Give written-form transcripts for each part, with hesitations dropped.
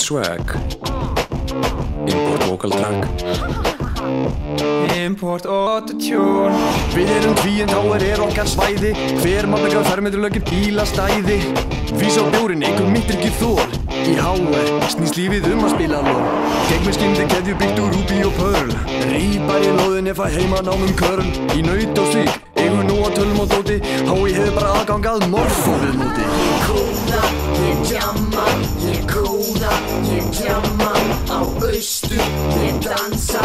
swag. Import vocal track. Import autotune. Við erum tvíund, HR okkar svæði. Hver maður fermetrulögir bílastæði. Vís á bjórin, einhver mittir ekki þól. Í HR snýst lífið að spila lól. Gegn með skindi keðju byggt úr Ruby og Pearl. Rýpa í lóðinni, fæ heimanámum curl. Í naut og slík, eigum nú að tölum og dóti. HÍ hefur bara aðgang að morfóviðmóti. Ég kóða, ég djamma, ég kóða, ég djamma. Á austur, ég dansa,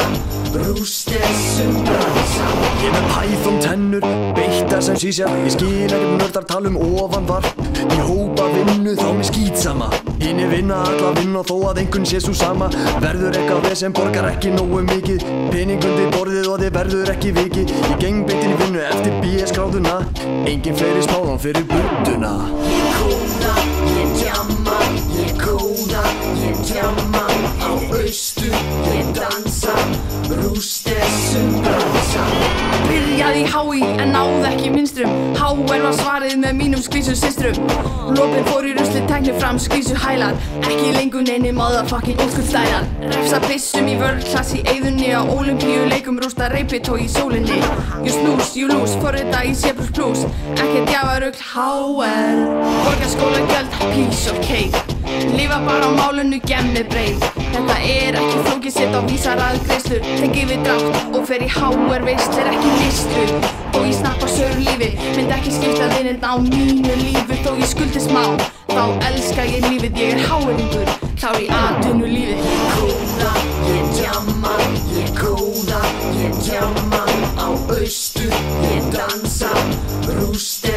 rúst þessum bransa. Ég með Python tennur, beittar sem sísja. Ég skil ekkert nördar tala ofanvar. Ég hópa vinnu þá með skítsama. Hinni vinna alla vinna þó að einhvern sé svo sama. Verður eitthvað við sem borgar ekki nógu mikið. Peningundi borðið og þið verður ekki vikið. Ég geng beitin í vinnu eftir BS gráðuna. Engin fleiri smáðan fyrir budduna. Ég kóða, ég djamma, ég kóða, ég djamma. Á austur, ég dansa, rúst þessum bransa. Byrjaði í HÍ en náði ekki minstrum. HR var svarið með mínum skvísu systrum. Lopin fór í rusli, teknir fram skvísu hælar. Ekki lengur neini motherfucking old-school stælar. Refsa byssum í world class í eyðunni. Á Ólympíu leikum rústa reipitó í sólinni. You snooze, you lose, forrita í C++. Ekkert jafarugl HR. Borga skólagjöld, piece of cake. Lifa bara á málunnu, gemmi breyð. Þetta ekki flókið, set á vísar aðgreiðslur. Tengi við drátt og fer í HR veistlur, ekki listur. Og ég snappa söru lífi, myndi ekki skipta þinn á mínu lífi. Þó ég skuldi smá, þá elska ég lífið. Ég HR-ingur, klár í atvinnu lífi. Ég kóða, ég djamma, ég kóða, ég djamma. Á austur, ég dansa, rúst